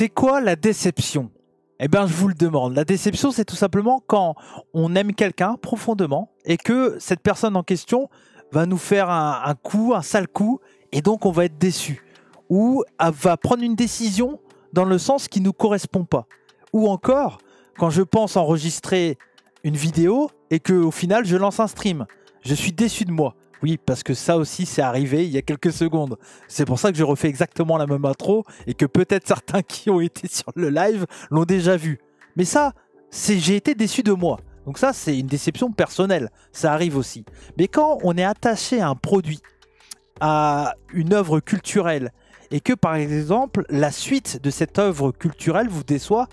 C'est quoi la déception? Eh bien, je vous le demande. La déception, c'est tout simplement quand on aime quelqu'un profondément et que cette personne en question va nous faire un coup, un sale coup, et donc on va être déçu. Ou va prendre une décision dans le sens qui ne nous correspond pas. Ou encore, quand je pense enregistrer une vidéo et qu'au final, je lance un stream. Je suis déçu de moi. Oui, parce que ça aussi, c'est arrivé il y a quelques secondes. C'est pour ça que je refais exactement la même intro et que peut-être certains qui ont été sur le live l'ont déjà vu. Mais ça, j'ai été déçu de moi. Donc ça, c'est une déception personnelle. Ça arrive aussi. Mais quand on est attaché à un produit, à une œuvre culturelle, et que par exemple, la suite de cette œuvre culturelle vous déçoit,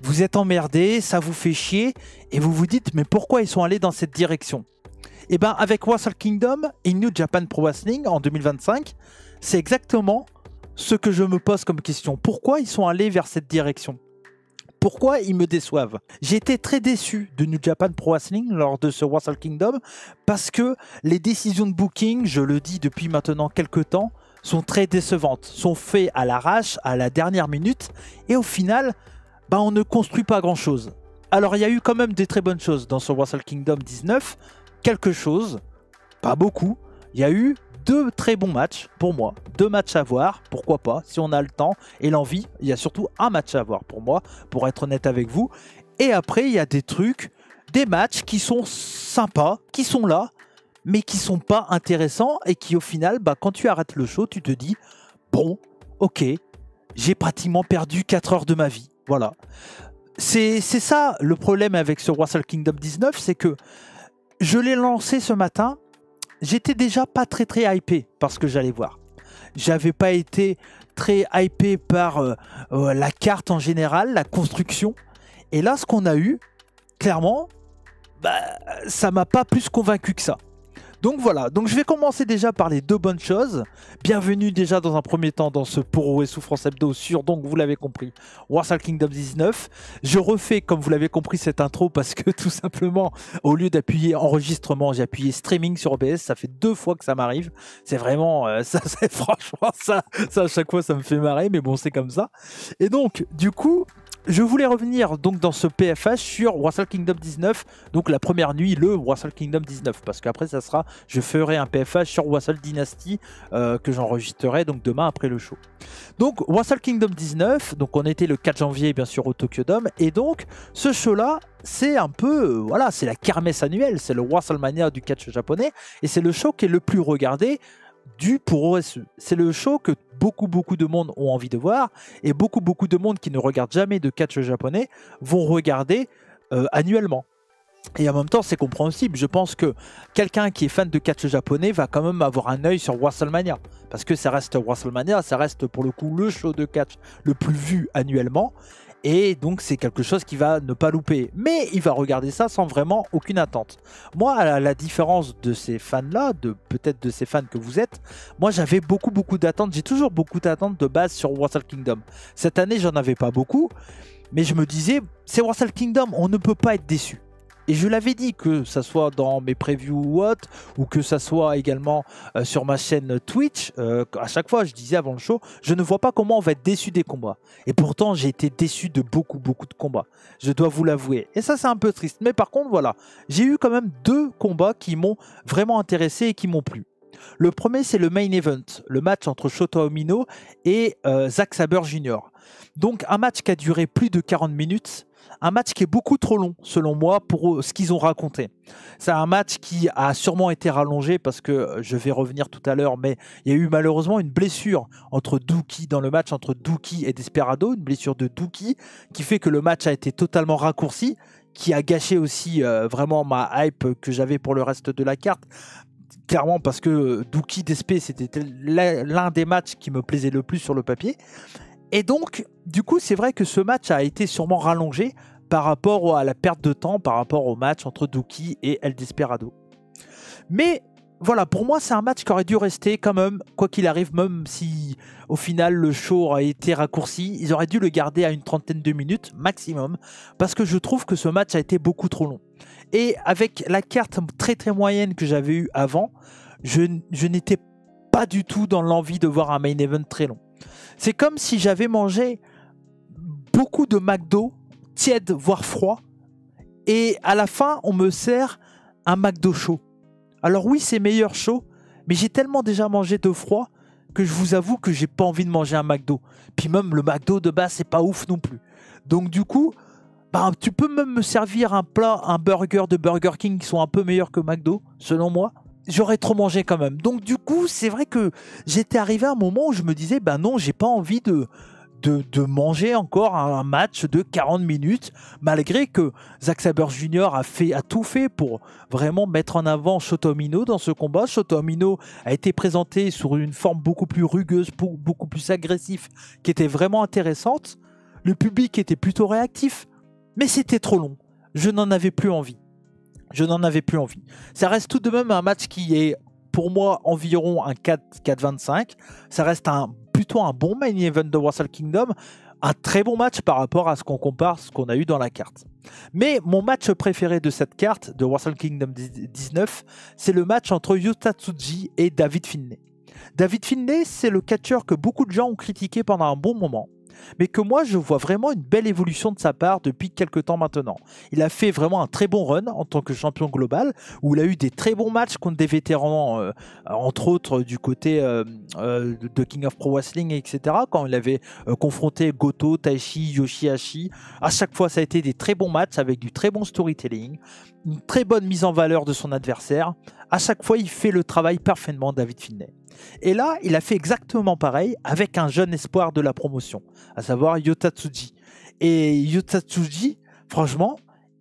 vous êtes emmerdé, ça vous fait chier, et vous vous dites, mais pourquoi ils sont allés dans cette direction? Et bien avec Wrestle Kingdom et New Japan Pro Wrestling en 2025, c'est exactement ce que je me pose comme question. Pourquoi ils sont allés vers cette direction? Pourquoi ils me déçoivent? J'ai été très déçu de New Japan Pro Wrestling lors de ce Wrestle Kingdom parce que les décisions de booking, je le dis depuis maintenant quelques temps, sont très décevantes, sont faites à l'arrache, à la dernière minute, et au final, on ne construit pas grand-chose. Alors il y a eu quand même des très bonnes choses dans ce Wrestle Kingdom 19, quelque chose, pas beaucoup. Il y a eu 2 très bons matchs pour moi, 2 matchs à voir, pourquoi pas, si on a le temps et l'envie. Il y a surtout un match à voir pour moi, pour être honnête avec vous. Et après, il y a des trucs, des matchs qui sont sympas, qui sont là, mais qui sont pas intéressants et qui au final, quand tu arrêtes le show, tu te dis, bon, ok, j'ai pratiquement perdu 4 heures de ma vie. Voilà. C'est ça le problème avec ce Wrestle Kingdom 19, c'est que je l'ai lancé ce matin, j'étais déjà pas très hypé par ce que j'allais voir. J'avais pas été très hypé par la carte en général, la construction. Et là, ce qu'on a eu, clairement, ça m'a pas plus convaincu que ça. Donc voilà, donc je vais commencer déjà par les 2 bonnes choses. Bienvenue déjà dans un premier temps dans ce Poro et Souffrance Hebdo sur, donc vous l'avez compris, Wrestle Kingdom 19. Je refais, comme vous l'avez compris, cette intro parce que tout simplement, au lieu d'appuyer enregistrement, j'ai appuyé streaming sur OBS. Ça fait 2 fois que ça m'arrive. C'est vraiment, franchement, ça à chaque fois ça me fait marrer, mais bon, c'est comme ça. Et donc, du coup, je voulais revenir donc dans ce PFH sur Wrestle Kingdom 19, donc la première nuit, le Wrestle Kingdom 19, parce qu'après ça sera, je ferai un PFH sur Wrestle Dynasty que j'enregistrerai donc demain après le show. Donc Wrestle Kingdom 19, donc on était le 4 janvier bien sûr au Tokyo Dome, et donc ce show là, c'est un peu, voilà, c'est la kermesse annuelle, c'est le WrestleMania du catch japonais, et c'est le show qui est le plus regardé du pour OSE. C'est le show que beaucoup de monde ont envie de voir, et beaucoup de monde qui ne regarde jamais de catch japonais vont regarder annuellement. Et en même temps, c'est compréhensible. Je pense que quelqu'un qui est fan de catch japonais va quand même avoir un œil sur WrestleMania, parce que ça reste WrestleMania, ça reste pour le coup le show de catch le plus vu annuellement. Et donc c'est quelque chose qu'il va ne pas louper. Mais il va regarder ça sans vraiment aucune attente. Moi, à la différence de ces fans-là, peut-être de ces fans que vous êtes, moi j'avais beaucoup d'attentes. J'ai toujours beaucoup d'attentes de base sur Wrestle Kingdom. Cette année, j'en avais pas beaucoup. Mais je me disais, c'est Wrestle Kingdom, on ne peut pas être déçu. Et je l'avais dit, que ça soit dans mes previews ou autres, ou que ça soit également sur ma chaîne Twitch, à chaque fois je disais avant le show, je ne vois pas comment on va être déçu des combats. Et pourtant j'ai été déçu de beaucoup de combats, je dois vous l'avouer. Et ça c'est un peu triste, mais par contre voilà, j'ai eu quand même 2 combats qui m'ont vraiment intéressé et qui m'ont plu. Le premier c'est le main event, le match entre Shota Umino et Zack Sabre Jr. Donc un match qui a duré plus de 40 minutes, un match qui est beaucoup trop long selon moi pour ce qu'ils ont raconté. C'est un match qui a sûrement été rallongé parce que je vais revenir tout à l'heure, mais il y a eu malheureusement une blessure entre Douki dans le match entre Douki et Desperado, une blessure de Douki qui fait que le match a été totalement raccourci, qui a gâché aussi vraiment ma hype que j'avais pour le reste de la carte. Clairement parce que Douki Despé c'était l'un des matchs qui me plaisait le plus sur le papier. Et donc, du coup, c'est vrai que ce match a été sûrement rallongé par rapport à la perte de temps, par rapport au match entre Douki et El Desperado. Mais voilà, pour moi, c'est un match qui aurait dû rester quand même, quoi qu'il arrive, même si au final le show a été raccourci, ils auraient dû le garder à une 30aine de minutes maximum, parce que je trouve que ce match a été beaucoup trop long. Et avec la carte très moyenne que j'avais eue avant, je n'étais pas du tout dans l'envie de voir un main event très long. C'est comme si j'avais mangé beaucoup de McDo, tiède voire froid. Et à la fin, on me sert un McDo chaud. Alors oui, c'est meilleur chaud, mais j'ai tellement déjà mangé de froid que je vous avoue que j'ai pas envie de manger un McDo. Puis même le McDo de base, c'est pas ouf non plus. Donc du coup, bah, tu peux même me servir un plat, un burger de Burger King qui sont un peu meilleurs que McDo, selon moi. J'aurais trop mangé quand même. Donc du coup, c'est vrai que j'étais arrivé à un moment où je me disais, ben non, j'ai pas envie de manger encore un match de 40 minutes, malgré que Zack Sabre Jr. a tout fait pour vraiment mettre en avant Shota Umino dans ce combat. Shota Umino a été présenté sur une forme beaucoup plus rugueuse, beaucoup plus agressive, qui était vraiment intéressante. Le public était plutôt réactif, mais c'était trop long. Je n'en avais plus envie. Ça reste tout de même un match qui est, pour moi, environ un 4-25. Ça reste plutôt un bon main event de Wrestle Kingdom. Un très bon match par rapport à ce qu'on compare, ce qu'on a eu dans la carte. Mais mon match préféré de cette carte, de Wrestle Kingdom 19, c'est le match entre Yota Tsuji et David Finlay. David Finlay, c'est le catcheur que beaucoup de gens ont critiqué pendant un bon moment, mais que moi je vois vraiment une belle évolution de sa part depuis quelques temps maintenant. Il a fait vraiment un très bon run en tant que champion global, où il a eu des très bons matchs contre des vétérans, entre autres du côté de King of Pro Wrestling, etc. Quand il avait confronté Goto, Taichi, Yoshihashi, à chaque fois ça a été des très bons matchs avec du très bon storytelling, une très bonne mise en valeur de son adversaire. À chaque fois il fait le travail parfaitement, David Finlay. Et là, il a fait exactement pareil avec un jeune espoir de la promotion, à savoir Yota Tsuji. Et Yota Tsuji, franchement,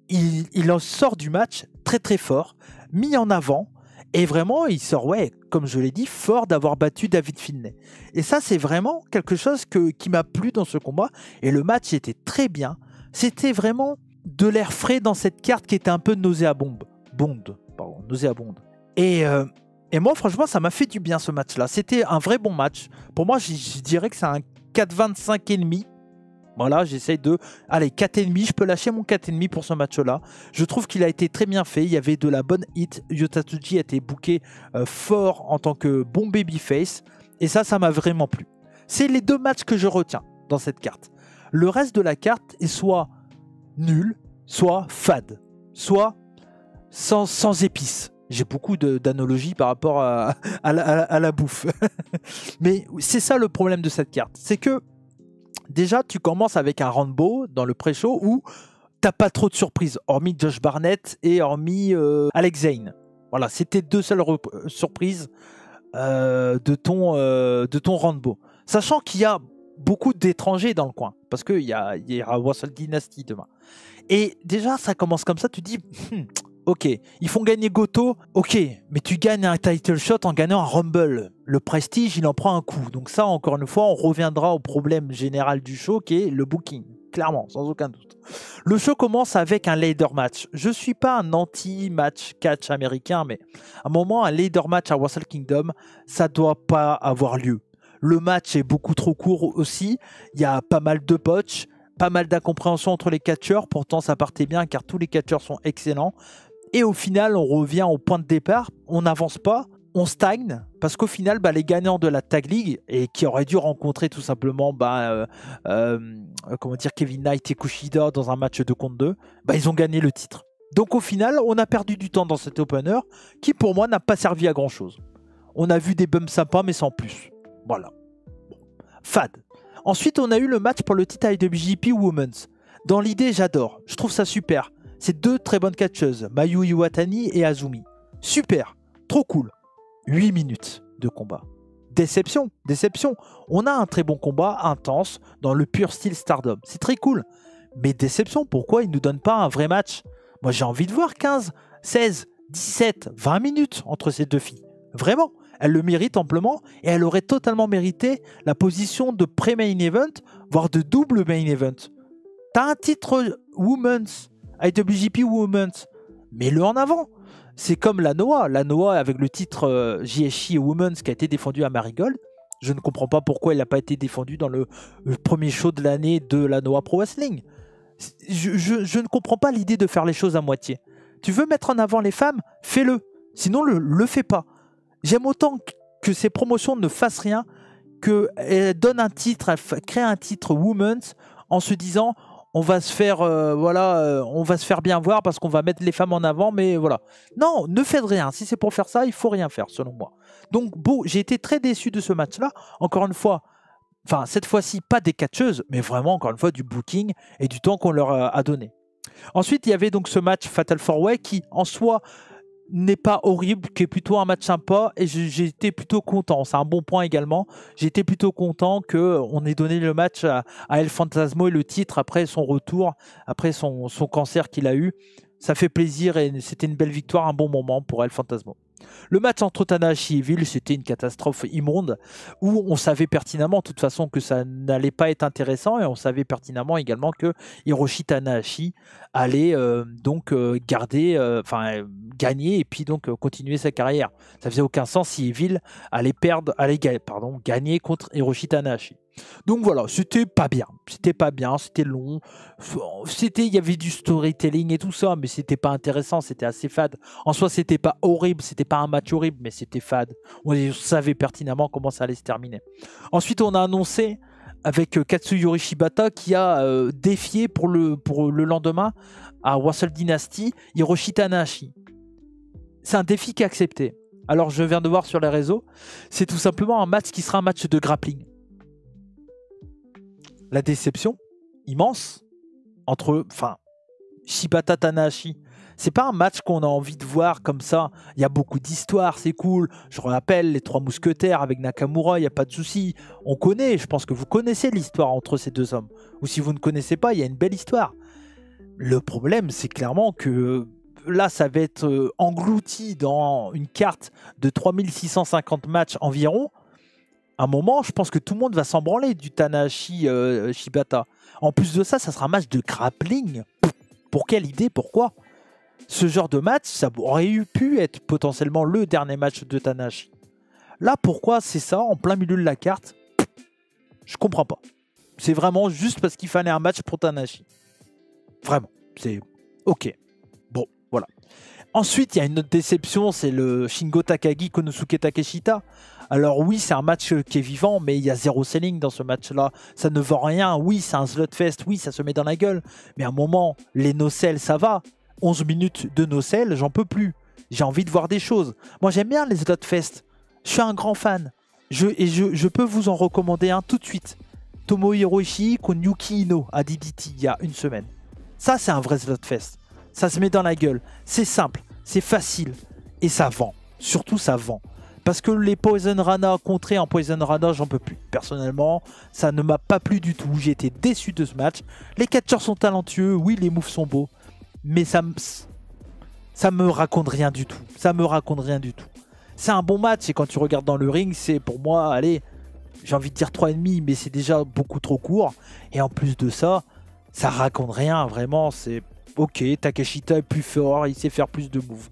il en sort du match très très fort, mis en avant, et vraiment, il sort, ouais, comme je l'ai dit, fort d'avoir battu David Finlay. Et ça, c'est vraiment quelque chose qui m'a plu dans ce combat, et le match était très bien. C'était vraiment de l'air frais dans cette carte qui était un peu nauséabonde. Nauséabonde. Et moi, franchement, ça m'a fait du bien ce match-là. C'était un vrai bon match. Pour moi, je dirais que c'est un 4,25,5. Voilà, j'essaye de... Allez, 4,5, je peux lâcher mon 4,5 pour ce match-là. Je trouve qu'il a été très bien fait. Il y avait de la bonne hit. Yota Tsuji a été booké fort en tant que bon babyface. Et ça m'a vraiment plu. C'est les deux matchs que je retiens dans cette carte. Le reste de la carte est soit nul, soit fade, soit sans épices. J'ai beaucoup d'analogies par rapport à la bouffe. Mais c'est ça le problème de cette carte. C'est que déjà, tu commences avec un Rambo dans le pré-show où t'as pas trop de surprises, hormis Josh Barnett et hormis Alex Zane. Voilà, c'était deux seules surprises de ton Rambo. Sachant qu'il y a beaucoup d'étrangers dans le coin, parce qu'il y a Wrestle Dynasty demain. Et déjà, ça commence comme ça, tu dis... Ok, ils font gagner Goto, ok, mais tu gagnes un title shot en gagnant un Rumble. Le prestige, il en prend un coup. Donc ça, encore une fois, on reviendra au problème général du show qui est le booking. Clairement, sans aucun doute. Le show commence avec un ladder match. Je ne suis pas un anti-match catch américain, mais à un moment, un ladder match à Wrestle Kingdom, ça ne doit pas avoir lieu. Le match est beaucoup trop court aussi. Il y a pas mal de botches, pas mal d'incompréhension entre les catcheurs. Pourtant, ça partait bien car tous les catcheurs sont excellents. Et au final, on revient au point de départ, on n'avance pas, on stagne, parce qu'au final, les gagnants de la Tag League, et qui auraient dû rencontrer tout simplement Kevin Knight et Kushida dans un match 2 contre 2, ils ont gagné le titre. Donc au final, on a perdu du temps dans cet opener, qui pour moi n'a pas servi à grand chose. On a vu des bumps sympas, mais sans plus. Voilà. Fade. Ensuite, on a eu le match pour le titre IWGP Women's. Dans l'idée, j'adore. Je trouve ça super. C'est deux très bonnes catcheuses, Mayu Iwatani et Azumi. Super, trop cool. 8 minutes de combat. Déception. On a un très bon combat, intense, dans le pur style Stardom. C'est très cool. Mais déception, pourquoi ils ne nous donnent pas un vrai match? Moi, j'ai envie de voir 15, 16, 17, 20 minutes entre ces deux filles. Vraiment, elles le méritent amplement et elles auraient totalement mérité la position de pré-main event, voire de double main event. T'as un titre Women's, IWGP Women's, mets-le en avant. C'est comme la Noah avec le titre JSC Women's qui a été défendu à Marigold. Je ne comprends pas pourquoi il n'a pas été défendu dans le premier show de l'année de la Noah Pro Wrestling. Je ne comprends pas l'idée de faire les choses à moitié. Tu veux mettre en avant les femmes, fais-le. Sinon, le fais pas. J'aime autant que ces promotions ne fassent rien, qu'elles donnent un titre, elles créent un titre Women's en se disant on va se faire on va se faire bien voir parce qu'on va mettre les femmes en avant, mais voilà. Non, ne faites rien. Si c'est pour faire ça, il faut rien faire selon moi. Donc j'ai été très déçu de ce match-là. Encore une fois, enfin cette fois-ci pas des catcheuses, mais vraiment encore une fois du booking et du temps qu'on leur a donné. Ensuite, il y avait donc ce match Fatal 4-Way qui en soi n'est pas horrible, qui est plutôt un match sympa et j'ai été plutôt content. C'est un bon point également. J'ai été plutôt content qu'on ait donné le match à El Phantasmo et le titre après son retour, après son cancer qu'il a eu. Ça fait plaisir et c'était une belle victoire, un bon moment pour El Phantasmo. Le match entre Tanahashi et Evil, c'était une catastrophe immonde où on savait pertinemment de toute façon que ça n'allait pas être intéressant et on savait pertinemment également que Hiroshi Tanahashi allait gagner et puis donc continuer sa carrière. Ça faisait aucun sens si Evil allait gagner contre Hiroshi Tanahashi. Donc voilà, c'était pas bien, c'était long, il y avait du storytelling et tout ça, mais c'était pas intéressant, c'était assez fade. En soi, c'était pas horrible, c'était pas un match horrible, mais c'était fade. On savait pertinemment comment ça allait se terminer. Ensuite, on a annoncé avec Katsuyori Shibata qui a défié pour le lendemain à Wrestle Dynasty Hiroshi Tanahashi. C'est un défi qui est accepté. Alors, je viens de voir sur les réseaux, c'est tout simplement un match qui sera un match de grappling. La déception immense entre Shibata Tanahashi. C'est pas un match qu'on a envie de voir comme ça. Il y a beaucoup d'histoires, c'est cool. Je rappelle les 3 mousquetaires avec Nakamura, il n'y a pas de souci. On connaît, je pense que vous connaissez l'histoire entre ces deux hommes. Ou si vous ne connaissez pas, il y a une belle histoire. Le problème, c'est clairement que là, ça va être englouti dans une carte de 3650 matchs environ. À un moment, je pense que tout le monde va s'en branler du Tanahashi Shibata. En plus de ça, ça sera un match de grappling. Pour quelle idée? Pourquoi? Ce genre de match, ça aurait pu être potentiellement le dernier match de Tanahashi. Là, pourquoi c'est ça, en plein milieu de la carte? Je comprends pas. C'est vraiment juste parce qu'il fallait un match pour Tanahashi. Vraiment, c'est ok. Bon, voilà. Ensuite, il y a une autre déception, c'est le Shingo Takagi Konosuke Takeshita. Alors oui, c'est un match qui est vivant, mais il y a zéro selling dans ce match-là. Ça ne vend rien. Oui, c'est un slugfest. Oui, ça se met dans la gueule. Mais à un moment, les no-sell, ça va. 11 minutes de no-sell, j'en peux plus. J'ai envie de voir des choses. Moi, j'aime bien les slugfest. Je suis un grand fan. Je peux vous en recommander un tout de suite. Tomohiro Ishii contre Yuki Ino à DDT il y a une semaine. Ça, c'est un vrai slugfest. Ça se met dans la gueule. C'est simple, c'est facile. Et ça vend. Surtout, ça vend. Parce que les Poison Rana contrés en Poison Rana, j'en peux plus. Personnellement, ça ne m'a pas plu du tout. J'ai été déçu de ce match. Les catcheurs sont talentueux, oui, les moves sont beaux. Mais ça me raconte rien du tout. Ça me raconte rien du tout. C'est un bon match et quand tu regardes dans le ring, c'est pour moi, allez, j'ai envie de dire 3,5, mais c'est déjà beaucoup trop court. Et en plus de ça, ça raconte rien, vraiment. C'est ok, Takeshita est plus fort, il sait faire plus de moves.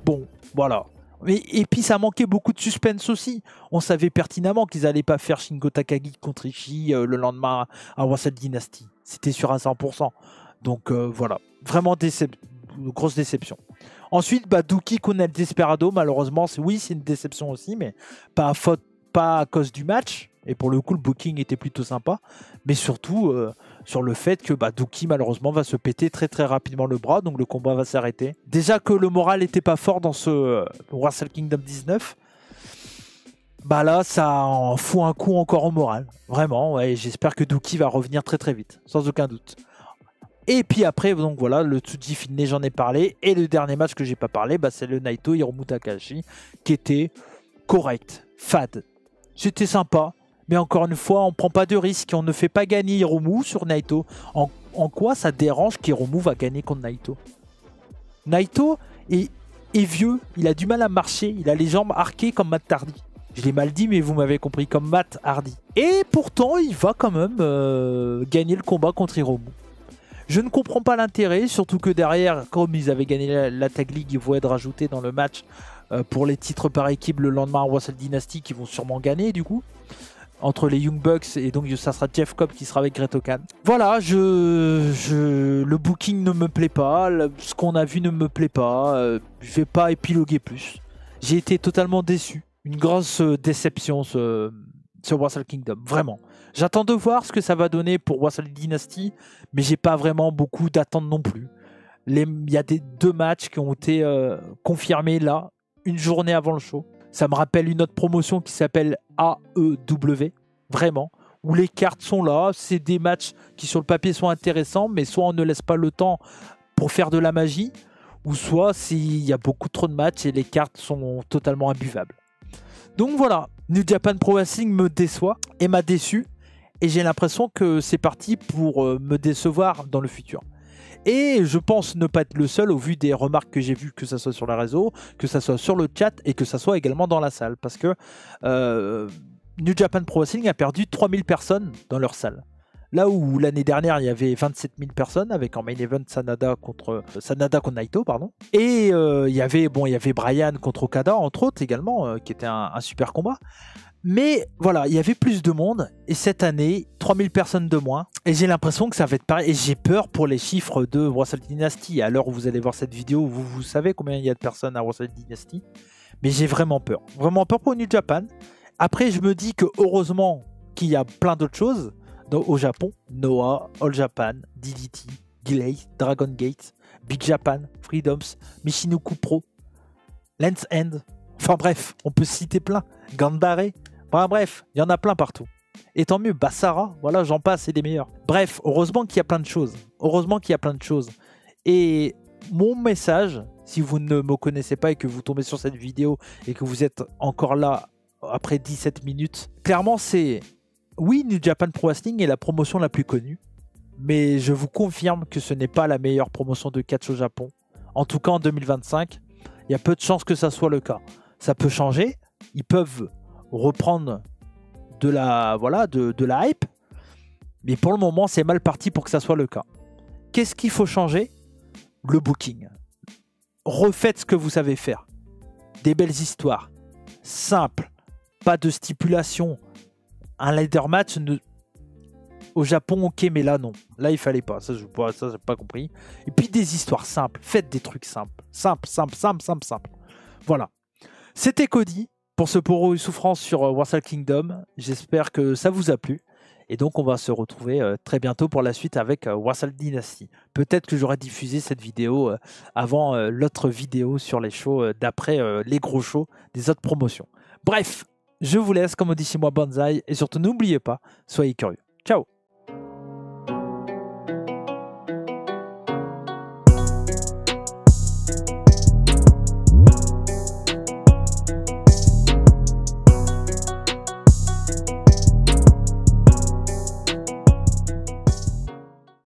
Bon, voilà. Et puis ça manquait beaucoup de suspense aussi. On savait pertinemment qu'ils n'allaient pas faire Shingo Takagi contre Ishii le lendemain à Wrestle Dynasty. C'était sûr à 100%. Donc voilà, vraiment grosse déception. Ensuite, Douki contre El Desperado, malheureusement, oui, c'est une déception aussi, mais pas à cause du match. Et pour le coup, le booking était plutôt sympa. Mais surtout sur le fait que Douki, malheureusement, va se péter très très rapidement le bras. Donc le combat va s'arrêter. Déjà que le moral n'était pas fort dans ce Wrestle Kingdom 19. Là, ça en fout un coup encore au moral. Vraiment, ouais. J'espère que Douki va revenir très très vite. Sans aucun doute. Et puis après, donc voilà, le Tsuji Fitness, j'en ai parlé. Et le dernier match que j'ai pas parlé, c'est le Naito Hiromu Takahashi, qui était correct, fade. C'était sympa. Mais encore une fois, on prend pas de risque. On ne fait pas gagner Hiromu sur Naito. En quoi ça dérange qu'Hiromu va gagner contre Naito? Naito est vieux. Il a du mal à marcher. Il a les jambes arquées comme Matt Hardy. Je l'ai mal dit, mais vous m'avez compris, comme Matt Hardy. Et pourtant, il va quand même gagner le combat contre Hiromu. Je ne comprends pas l'intérêt, surtout que derrière, comme ils avaient gagné la Tag League, ils vont être rajoutés dans le match pour les titres par équipe le lendemain à Wrestle Dynasty, qui vont sûrement gagner du coup. Entre les Young Bucks et donc ça sera Jeff Cobb qui sera avec Great Khan. Voilà, le booking ne me plaît pas, ce qu'on a vu ne me plaît pas, je vais pas épiloguer plus. J'ai été totalement déçu, une grosse déception ce Wrestle Kingdom, vraiment. J'attends de voir ce que ça va donner pour Warsal Dynasty, mais j'ai pas vraiment beaucoup d'attentes non plus. Il y a deux matchs qui ont été confirmés là, une journée avant le show. Ça me rappelle une autre promotion qui s'appelle AEW, vraiment, où les cartes sont là. C'est des matchs qui sur le papier sont intéressants, mais soit on ne laisse pas le temps pour faire de la magie, ou soit s'il y a beaucoup trop de matchs et les cartes sont totalement imbuvables. Donc voilà, New Japan Pro Wrestling me déçoit et m'a déçu. Et j'ai l'impression que c'est parti pour me décevoir dans le futur. Et je pense ne pas être le seul au vu des remarques que j'ai vues, que ce soit sur les réseaux, que ce soit sur le chat et que ce soit également dans la salle. Parce que New Japan Pro Wrestling a perdu 3000 personnes dans leur salle. Là où l'année dernière, il y avait 27 000 personnes avec en main event Sanada contre Naito, pardon. Et il y avait Bryan contre Okada, entre autres également, qui était un super combat. Mais voilà, il y avait plus de monde. Et cette année, 3000 personnes de moins. Et j'ai l'impression que ça va être pareil. Et j'ai peur pour les chiffres de Wrestle Dynasty. À l'heure où vous allez voir cette vidéo, vous savez combien il y a de personnes à Wrestle Dynasty. Mais j'ai vraiment peur. Vraiment peur pour New Japan. Après, je me dis que heureusement qu'il y a plein d'autres choses au Japon. Noah, All Japan, DDT, Delay, Dragon Gate, Big Japan, Freedoms, Michinoku Pro, Lens End. Enfin bref, on peut citer plein. Ganbare. Enfin bref, il y en a plein partout. Et tant mieux, Bassara, voilà, j'en passe, c'est des meilleurs. Bref, heureusement qu'il y a plein de choses. Heureusement qu'il y a plein de choses. Et mon message, si vous ne me connaissez pas et que vous tombez sur cette vidéo et que vous êtes encore là après 17 minutes, clairement c'est... Oui, New Japan Pro Wrestling est la promotion la plus connue, mais je vous confirme que ce n'est pas la meilleure promotion de catch au Japon. En tout cas en 2025, il y a peu de chances que ça soit le cas. Ça peut changer, ils peuvent reprendre de la hype, mais pour le moment c'est mal parti pour que ça soit le cas. Qu'est-ce qu'il faut changer? Le booking. Refaites ce que vous savez faire. Des belles histoires, simples, pas de stipulation. Un ladder match au Japon, ok, mais là non. Là il fallait pas, ça j'ai pas compris. Et puis des histoires simples, faites des trucs simples. Simple. Voilà. C'était Cody pour ce Poro et Souffrance sur Wrestle Kingdom. J'espère que ça vous a plu. Et donc, on va se retrouver très bientôt pour la suite avec Wrestle Dynasty. Peut-être que j'aurai diffusé cette vidéo avant l'autre vidéo sur les shows d'après les gros shows des autres promotions. Bref, je vous laisse, comme on dit chez moi, Banzai. Et surtout, n'oubliez pas, soyez curieux. Ciao!